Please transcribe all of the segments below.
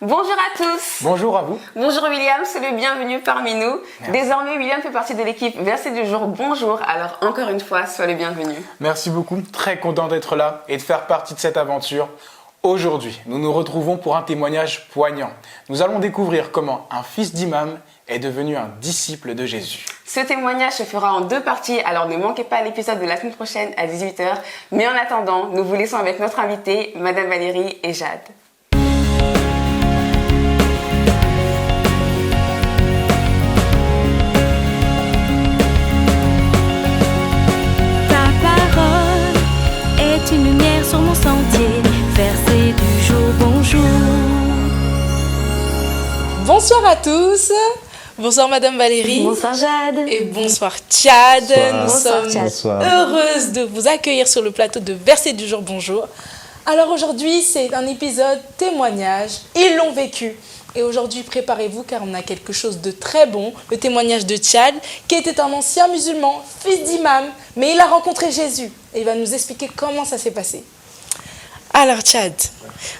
Bonjour à tous. Bonjour à vous. Bonjour William, c'est le bienvenu parmi nous. Merci. Désormais, William fait partie de l'équipe Verset du jour. Bonjour, alors encore une fois, sois le bienvenu. Merci beaucoup, très content d'être là et de faire partie de cette aventure. Aujourd'hui, nous nous retrouvons pour un témoignage poignant. Nous allons découvrir comment un fils d'imam est devenu un disciple de Jésus. Ce témoignage se fera en 2 parties, alors ne manquez pas l'épisode de la semaine prochaine à 18h. Mais en attendant, nous vous laissons avec notre invitée, Madame Valérie et Jade. Une lumière sur mon sentier, verset du jour, bonjour. Bonsoir à tous. Bonsoir Madame Valérie. Bonsoir Jade. Et bonsoir Tchad. Nous Bonsoir, sommes heureuses de vous accueillir sur le plateau de Verset du jour, bonjour. Alors aujourd'hui, c'est un épisode témoignage. Ils l'ont vécu. Et aujourd'hui, préparez-vous car on a quelque chose de très bon. Le témoignage de Tchad, qui était un ancien musulman, fils d'imam, mais il a rencontré Jésus. Et il va nous expliquer comment ça s'est passé. Alors Tchad,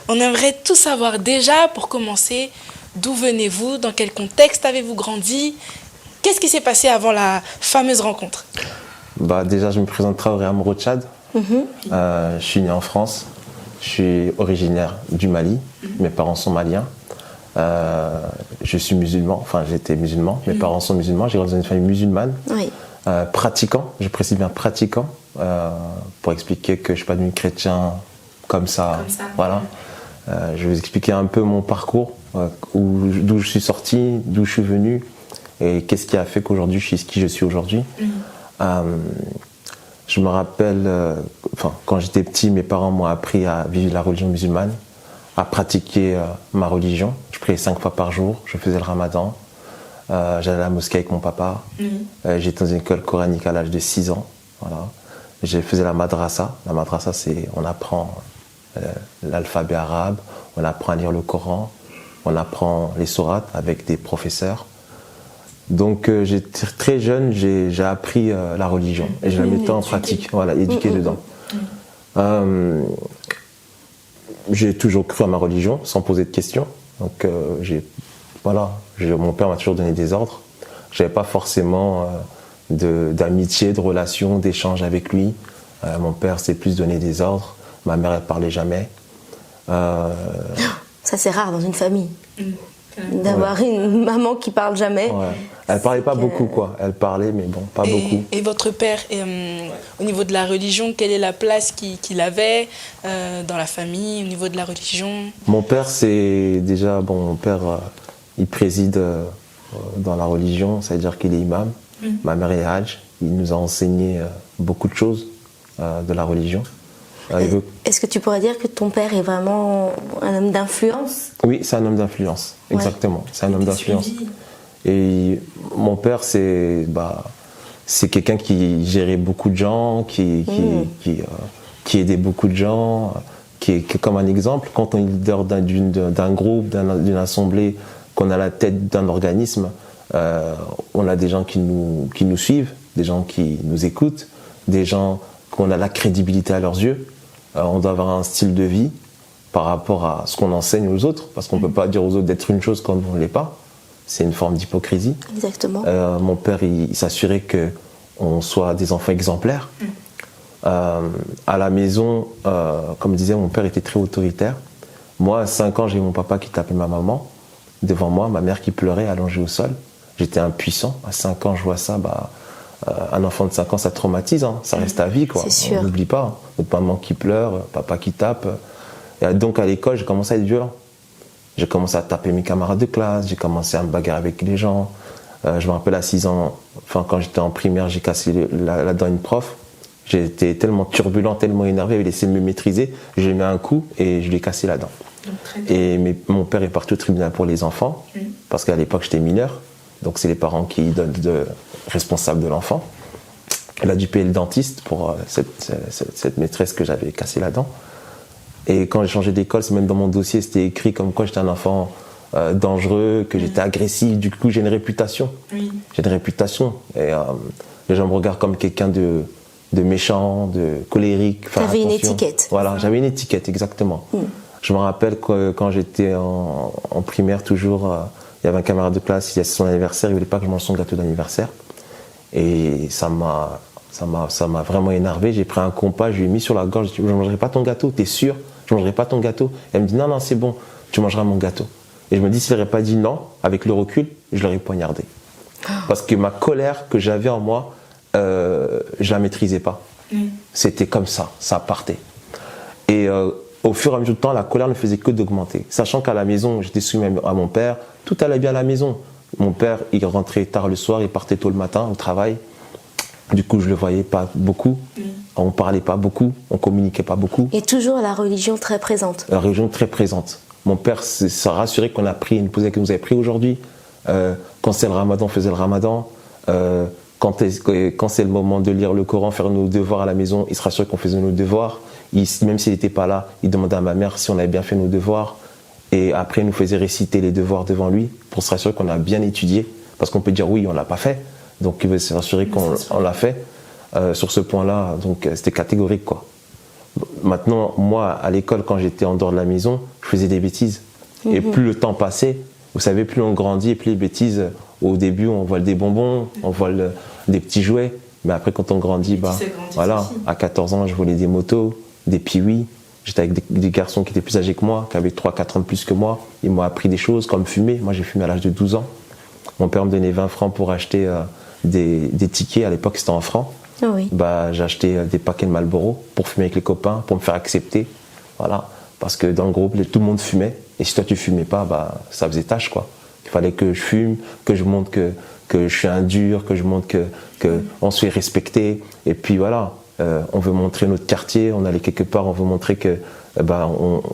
on aimerait tout savoir déjà, pour commencer, d'où venez-vous, dans quel contexte avez-vous grandi, qu'est-ce qui s'est passé avant la fameuse rencontre? Déjà, je me présente Traoré Amro Tchad. Je suis né en France. Je suis originaire du Mali. Mes parents sont maliens. Je suis musulman, enfin j'étais musulman, mes parents sont musulmans, j'ai grandi dans une famille musulmane, pratiquant, je précise bien pratiquant, pour expliquer que je ne suis pas devenu chrétien comme ça. Voilà. Je vais vous expliquer un peu mon parcours, d'où je suis sorti, d'où je suis venu et qu'est-ce qui a fait qu'aujourd'hui je suis ce qui je suis aujourd'hui. Je me rappelle, quand j'étais petit, mes parents m'ont appris à vivre la religion musulmane, à pratiquer ma religion. Je priais 5 fois par jour, je faisais le ramadan, j'allais à la mosquée avec mon papa, j'étais dans une école coranique à l'âge de 6 ans. Voilà. Je faisais la madrasa. La madrasa, c'est on apprend l'alphabet arabe, on apprend à lire le Coran, on apprend les sourates avec des professeurs. Donc j'étais très jeune, j'ai appris la religion et je la mettais en pratique, voilà, éduqué dedans. J'ai toujours cru à ma religion sans poser de questions. Donc mon père m'a toujours donné des ordres. J'avais pas forcément d'amitié, de relation, d'échange avec lui. Mon père s'est plus donné des ordres. Ma mère, elle parlait jamais. Ça c'est rare dans une famille. D'avoir une maman qui parle jamais. Ouais. Elle parlait pas beaucoup, quoi. Elle parlait, mais bon, pas beaucoup. Et votre père, au niveau de la religion, quelle est la place qu'il avait dans la famille, au niveau de la religion? Mon père, c'est déjà, mon père, il préside dans la religion, c'est-à-dire qu'il est imam. Ma mère est hajj. Il nous a enseigné beaucoup de choses de la religion. Est-ce que tu pourrais dire que ton père est vraiment un homme d'influence? Oui, c'est un homme d'influence, exactement. C'est un homme d'influence. Et mon père, c'est quelqu'un qui gérait beaucoup de gens, qui aidait beaucoup de gens, qui est comme un exemple. Quand on est leader d'un groupe, d'une assemblée, qu'on a la tête d'un organisme, on a des gens qui nous suivent, des gens qui nous écoutent, des gens qu'on a la crédibilité à leurs yeux. On doit avoir un style de vie par rapport à ce qu'on enseigne aux autres, parce qu'on ne peut pas dire aux autres d'être une chose quand on ne l'est pas. C'est une forme d'hypocrisie. Exactement. Mon père, il s'assurait qu'on soit des enfants exemplaires. À la maison, comme je disais, mon père était très autoritaire. Moi, à 5 ans, j'ai mon papa qui tapait ma maman devant moi, ma mère qui pleurait allongée au sol. J'étais impuissant. À 5 ans, je vois ça. Un enfant de 5 ans, ça traumatise, hein. Ça reste à vie, quoi. On n'oublie pas. Notre maman qui pleure, papa qui tape. Et donc, à l'école, j'ai commencé à être violent. J'ai commencé à taper mes camarades de classe, j'ai commencé à me bagarrer avec les gens. Je me rappelle à 6 ans, quand j'étais en primaire, j'ai cassé la dent à une prof. J'étais tellement turbulent, tellement énervé, il avait essayé de me maîtriser. Je lui ai mis un coup et je lui ai cassé la dent. Mon père est parti au tribunal pour les enfants, parce qu'à l'époque, j'étais mineur. Donc, c'est les parents qui donnent responsables de l'enfant. Il a dû payer le dentiste pour cette maîtresse que j'avais cassé la dent. Et quand j'ai changé d'école, c'est même dans mon dossier, c'était écrit comme quoi j'étais un enfant dangereux, que j'étais agressif. Du coup, j'ai une réputation. J'ai une réputation. Et les gens me regardent comme quelqu'un de méchant, de colérique. T'avais une étiquette. Voilà, j'avais une étiquette, exactement. Je me rappelle que quand j'étais en primaire, toujours, il y avait un camarade de classe, il y a son anniversaire, il voulait pas que je mange son gâteau d'anniversaire. Et ça m'a vraiment énervé. J'ai pris un compas, je lui ai mis sur la gorge, je ne mangerai pas ton gâteau, t'es sûr? Je ne mangerai pas ton gâteau. Et elle me dit non, c'est bon, tu mangeras mon gâteau. Et je me dis, s'il n'aurait pas dit non, avec le recul, je l'aurais poignardé. Parce que ma colère que j'avais en moi, je la maîtrisais pas. C'était comme ça partait. Et au fur et à mesure du temps, la colère ne faisait que d'augmenter. Sachant qu'à la maison, j'étais soumis à mon père, tout allait bien à la maison. Mon père, il rentrait tard le soir, il partait tôt le matin au travail. Du coup, je le voyais pas beaucoup. On parlait pas beaucoup, on communiquait pas beaucoup. Et toujours la religion très présente. La religion très présente. Mon père s'est rassuré qu'on a pris une posée que nous avez pris aujourd'hui. Quand c'est le ramadan, on faisait le ramadan. Quand c'est le moment de lire le Coran, faire nos devoirs à la maison, il se rassure qu'on faisait nos devoirs. Même s'il n'était pas là, il demandait à ma mère si on avait bien fait nos devoirs. Et après, il nous faisait réciter les devoirs devant lui pour se rassurer qu'on a bien étudié. Parce qu'on peut dire oui, on ne l'a pas fait. Donc il veut se rassurer qu'on l'a fait. Sur ce point-là, donc c'était catégorique, quoi. Maintenant, moi, à l'école, quand j'étais en dehors de la maison, je faisais des bêtises. Et plus le temps passait, vous savez, plus on grandit, et plus les bêtises, au début, on vole des bonbons, on vole des petits jouets. Mais après, quand on grandit, voilà, à 14 ans, je volais des motos, des piouis. J'étais avec des garçons qui étaient plus âgés que moi, qui avaient 3-4 ans de plus que moi. Ils m'ont appris des choses, comme fumer. Moi, j'ai fumé à l'âge de 12 ans. Mon père me donnait 20 francs pour acheter des tickets. À l'époque, c'était en francs. Oui. J'achetais des paquets de Marlboro pour fumer avec les copains, pour me faire accepter. Voilà. Parce que dans le groupe, tout le monde fumait. Et si toi, tu fumais pas, ça faisait tâche, quoi. Il fallait que je fume, que je montre que je suis un dur, que je montre que on se fait respecter. Et puis voilà, on veut montrer notre quartier. On allait quelque part, on veut montrer que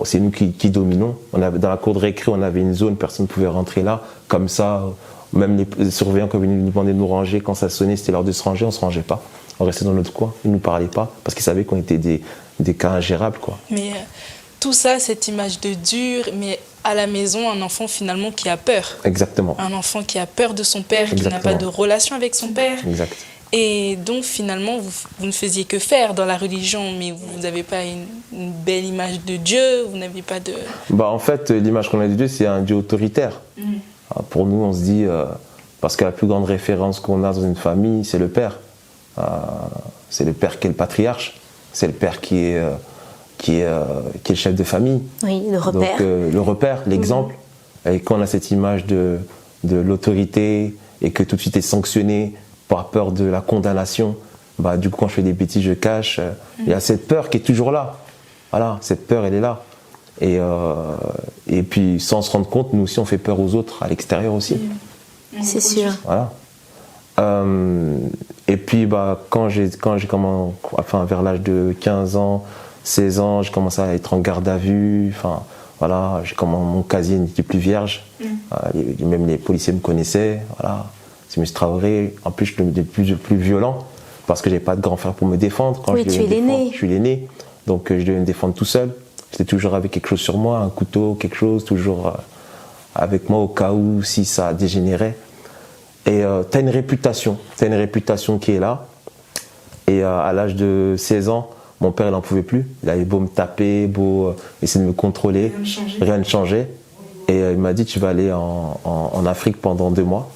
c'est nous qui dominons. Dans la cour de récré, on avait une zone, personne ne pouvait rentrer là. Comme ça, même les surveillants qui venaient nous demander de nous ranger, quand ça sonnait, c'était l'heure de se ranger, on ne se rangeait pas. On restait dans notre coin, ils ne nous parlaient pas, parce qu'ils savaient qu'on était des cas ingérables, quoi. Mais tout ça, cette image de dur, mais à la maison, un enfant finalement qui a peur. Exactement. Un enfant qui a peur de son père, Exactement. qui n'a pas de relation avec son père. Exact. Et donc finalement, vous ne faisiez que faire dans la religion, mais vous n'avez pas une belle image de Dieu, vous n'avez pas de... En fait, l'image qu'on a de Dieu, c'est un Dieu autoritaire. Pour nous, on se dit, parce que la plus grande référence qu'on a dans une famille, c'est le père. C'est le père qui est le patriarche, c'est le père qui est le chef de famille. Oui, le repère. Donc le repère, l'exemple. Et quand on a cette image de l'autorité et que tout de suite est sanctionné par peur de la condamnation, du coup quand je fais des bêtises, je cache. Il y a cette peur qui est toujours là. Voilà, cette peur, elle est là. Et puis sans se rendre compte, nous aussi on fait peur aux autres à l'extérieur aussi. C'est sûr. Voilà. Et puis quand j'ai commencé, vers l'âge de 15 ans, 16 ans, j'ai commencé à être en garde à vue. Voilà, mon casier n'était plus vierge. Même les policiers me connaissaient. Voilà, c'est M. Traoré. En plus, je suis de plus violent parce que j'avais pas de grand frère pour me défendre. Quand oui, tu es l'aîné. Je suis l'aîné, donc je devais me défendre tout seul. J'étais toujours avec quelque chose sur moi, un couteau, quelque chose, toujours avec moi au cas où si ça dégénérait. Et t'as une réputation qui est là. Et à l'âge de 16 ans, mon père il n'en pouvait plus. Il avait beau me taper, beau essayer de me contrôler, rien ne changeait. Et il m'a dit tu vas aller en Afrique pendant 2 mois.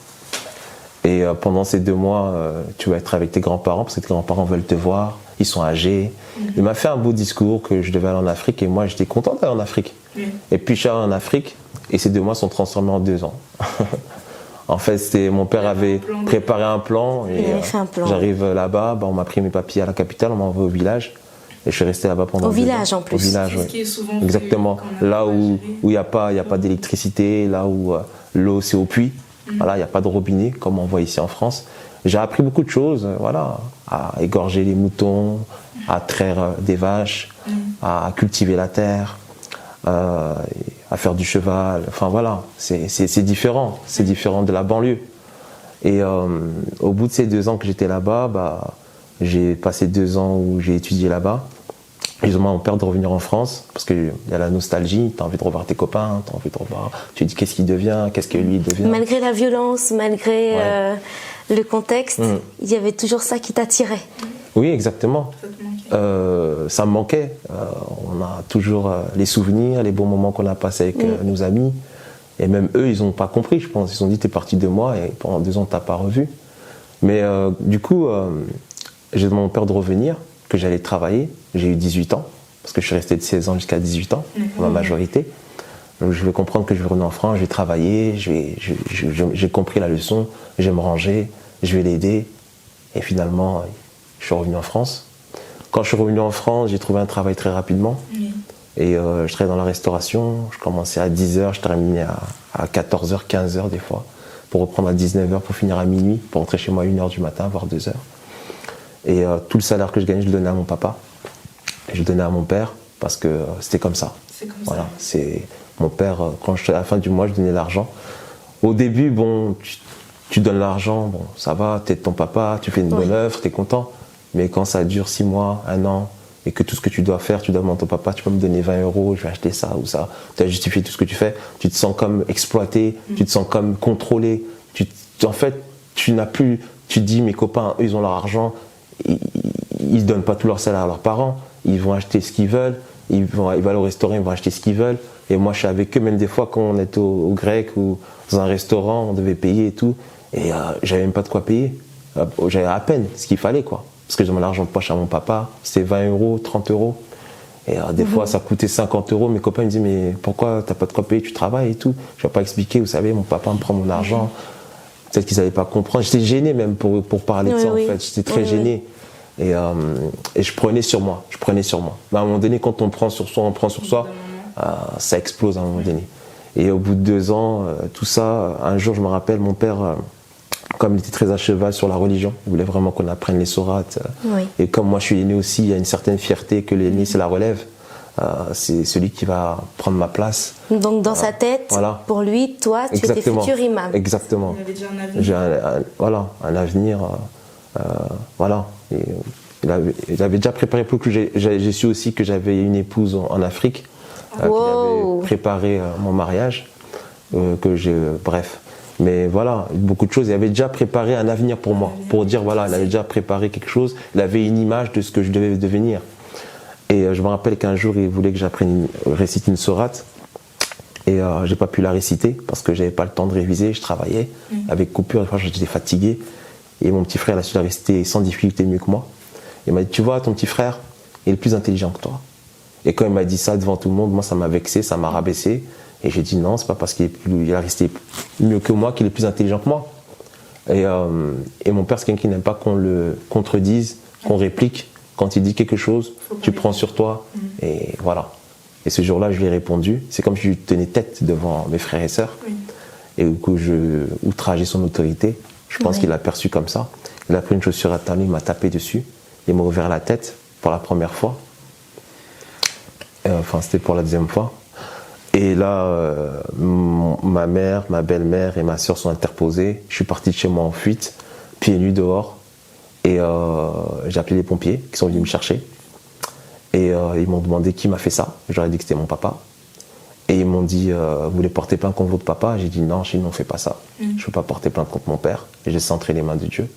Et pendant ces 2 mois, tu vas être avec tes grands-parents parce que tes grands-parents veulent te voir. Ils sont âgés. Il m'a fait un beau discours que je devais aller en Afrique et moi j'étais content d'aller en Afrique. Et puis je suis allé en Afrique et ces 2 mois sont transformés en 2 ans. En fait, mon père avait préparé un plan et j'arrive là-bas, on m'a pris mes papiers à la capitale, on m'a envoyé au village et je suis resté là-bas pendant 2 ans. Au village en plus. Au village, oui. Exactement. Là où il n'y a pas d'électricité, là où l'eau c'est au puits. Voilà, il n'y a pas de robinet comme on voit ici en France. J'ai appris beaucoup de choses, voilà, à égorger les moutons, à traire des vaches, à cultiver la terre, à faire du cheval. Enfin voilà, c'est différent de la banlieue. Et au bout de ces 2 ans que j'étais là-bas, j'ai passé 2 ans où j'ai étudié là-bas. Ils ont mon père de revenir en France parce qu'il y a la nostalgie, tu as envie de revoir tes copains, tu as envie de revoir, tu te dis qu'est-ce qu'il devient, qu'est-ce que lui devient. Malgré la violence, malgré le contexte, il y avait toujours ça qui t'attirait. Oui, exactement. Ça te manquait? Ça me manquait. On a toujours les souvenirs, les bons moments qu'on a passés avec nos amis. Et même eux, ils n'ont pas compris, je pense. Ils ont dit, t'es parti de moi et pendant 2 ans, t'as pas revu. Mais du coup, j'ai demandé à mon père de revenir, que j'allais travailler. J'ai eu 18 ans, parce que je suis resté de 16 ans jusqu'à 18 ans, pour ma majorité. Donc je vais comprendre que je vais revenir en France, je vais travailler, j'ai compris la leçon, je vais me ranger, je vais l'aider. Et finalement, je suis revenu en France. Quand je suis revenu en France, j'ai trouvé un travail très rapidement. Et je travaillais dans la restauration. Je commençais à 10h, je terminais à 14h, 15h des fois, pour reprendre à 19h, pour finir à minuit, pour rentrer chez moi à 1h du matin, voire 2h. Et tout le salaire que je gagnais, je le donnais à mon papa. Et je le donnais à mon père, parce que c'était comme ça. C'est comme Voilà, ça. c'est mon père, à la fin du mois, je donnais l'argent. Au début, bon, tu donnes l'argent, bon, ça va, t'es ton papa, tu fais une bonne œuvre, t'es content. Mais quand ça dure 6 mois, 1 an, et que tout ce que tu dois faire, tu demandes à ton papa, tu peux me donner 20 €, je vais acheter ça ou ça. Tu as justifié tout ce que tu fais, tu te sens comme exploité, tu te sens comme contrôlé. En fait, tu n'as plus, tu te dis, mes copains, eux, ils ont leur argent, ils ne donnent pas tout leur salaire à leurs parents, ils vont acheter ce qu'ils veulent, ils vont aller au restaurant, ils vont acheter ce qu'ils veulent. Et moi, je suis avec eux, même des fois, quand on était au grec ou dans un restaurant, on devait payer et tout. Et j'avais même pas de quoi payer. J'avais à peine ce qu'il fallait, quoi. Parce que j'ai mon argent de poche à mon papa, c'était 20 €, 30 €. Et des fois, ça coûtait 50 €. Mes copains me disaient, mais pourquoi t'as pas de quoi payer, tu travailles et tout. Je ne vais pas expliquer, vous savez, mon papa me prend mon argent. Peut-être qu'ils n'allaient pas comprendre. J'étais gêné même pour parler de ça, en fait. J'étais très gêné. Et je prenais sur moi. Mais à un moment donné, quand on prend sur soi, ça explose à un moment donné. Et au bout de 2 ans, tout ça, un jour, je me rappelle, mon père, comme il était très à cheval sur la religion, il voulait vraiment qu'on apprenne les sourates. Et comme moi, je suis aîné aussi, il y a une certaine fierté que l'aîné, c'est la relève. C'est celui qui va prendre ma place. Donc dans sa tête, voilà. Pour lui, toi, tu étais futur imam. Exactement. Il avait déjà un avenir. J'ai un avenir. Voilà. Et il avait déjà préparé pour que j'ai su aussi que j'avais une épouse en Afrique qui avait préparé mon mariage. Bref. Mais voilà, beaucoup de choses. Il avait déjà préparé un avenir pour moi. Pour dire, voilà, il avait déjà préparé quelque chose. Il avait une image de ce que je devais devenir. Et je me rappelle qu'un jour, il voulait que j'apprenne réciter une sourate. Et j'ai pas pu la réciter parce que j'avais pas le temps de réviser. Je travaillais avec coupure. Des fois, j'étais fatigué. Et mon petit frère, il a su la réciter sans difficulté mieux que moi. Il m'a dit, tu vois, ton petit frère, il est plus intelligent que toi. Et quand il m'a dit ça devant tout le monde, moi, ça m'a vexé, ça m'a rabaissé. Et j'ai dit non, c'est pas parce qu'il a resté mieux que moi qu'il est plus intelligent que moi. Et mon père, c'est quelqu'un qui n'aime pas qu'on le contredise, qu'on réplique. Quand il dit quelque chose, tu prends sur toi. Et voilà. Et ce jour-là, je lui ai répondu. C'est comme si je lui tenais tête devant mes frères et sœurs. Et que je outrageais son autorité. Je pense qu'il l'a perçu comme ça. Il a pris une chaussure à talons, il m'a tapé dessus. Il m'a ouvert la tête pour la première fois. Enfin, c'était pour la deuxième fois. Et là, ma mère, ma belle-mère et ma sœur sont interposées. Je suis parti de chez moi en fuite, pieds nus dehors. Et j'ai appelé les pompiers qui sont venus me chercher. Et ils m'ont demandé qui m'a fait ça. J'aurais dit que c'était mon papa. Et ils m'ont dit, vous voulez porter plainte contre votre papa? J'ai dit non, chez nous on ne fait pas ça. Je ne peux pas porter plainte contre mon père. Et j'ai centré les mains de Dieu.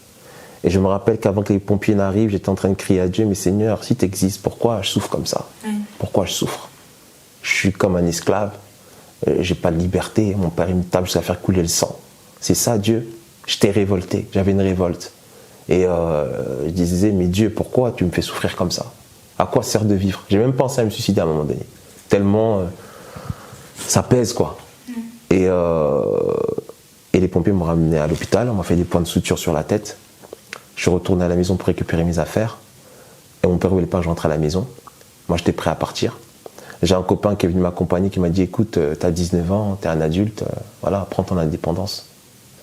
Et je me rappelle qu'avant que les pompiers n'arrivent, j'étais en train de crier à Dieu, mais Seigneur, si tu existes, pourquoi je souffre comme ça? Pourquoi je souffre? Je suis comme un esclave, j'ai pas de liberté, mon père il me tape jusqu'à faire couler le sang. C'est ça Dieu? J'étais révolté, j'avais une révolte. Et je disais, mais Dieu, pourquoi tu me fais souffrir comme ça? À quoi sert de vivre? J'ai même pensé à me suicider à un moment donné. Tellement ça pèse quoi. Et les pompiers m'ont ramené à l'hôpital, on m'a fait des points de suture sur la tête. Je suis retourné à la maison pour récupérer mes affaires. Et mon père ne voulait pas que je rentre à la maison. Moi j'étais prêt à partir. J'ai un copain qui est venu m'accompagner qui m'a dit, écoute, t'as 19 ans, t'es un adulte, voilà, prends ton indépendance.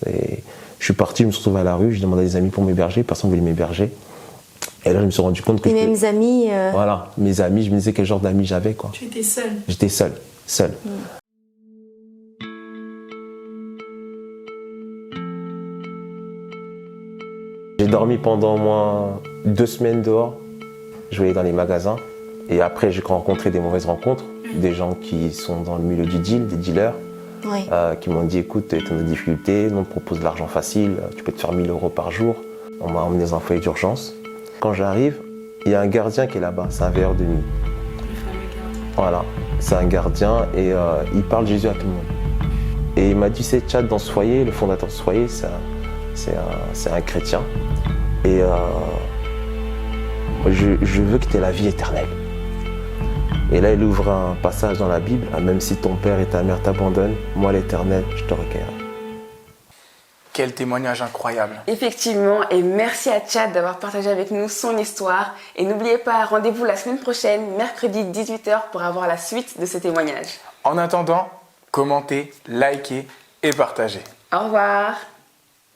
Et je suis parti, je me suis retrouvé à la rue, j'ai demandé à des amis pour m'héberger, personne ne voulait m'héberger. Et là, je me suis rendu compte que... Les mêmes amis Voilà, mes amis, je me disais quel genre d'amis j'avais, quoi. Tu étais seul? J'étais seul. J'ai dormi pendant au moins 2 semaines dehors, je voyais dans les magasins. Et après, j'ai rencontré des mauvaises rencontres, des gens qui sont dans le milieu du deal, des dealers, qui m'ont dit, écoute, t'es dans des difficultés, nous on te propose de l'argent facile, tu peux te faire 1 000 € par jour. On m'a emmené dans un foyer d'urgence. Quand j'arrive, il y a un gardien qui est là-bas, c'est un veilleur de nuit. Voilà, c'est un gardien et il parle de Jésus à tout le monde. Et il m'a dit, c'est Tchad dans ce foyer, le fondateur de ce foyer, c'est un chrétien. Et je veux que tu aies la vie éternelle. Et là, il ouvre un passage dans la Bible, même si ton père et ta mère t'abandonnent, moi l'Éternel, je te recueillerai. Quel témoignage incroyable. Effectivement, et merci à Tchad d'avoir partagé avec nous son histoire. Et n'oubliez pas, rendez-vous la semaine prochaine, mercredi 18h, pour avoir la suite de ce témoignage. En attendant, commentez, likez et partagez. Au revoir.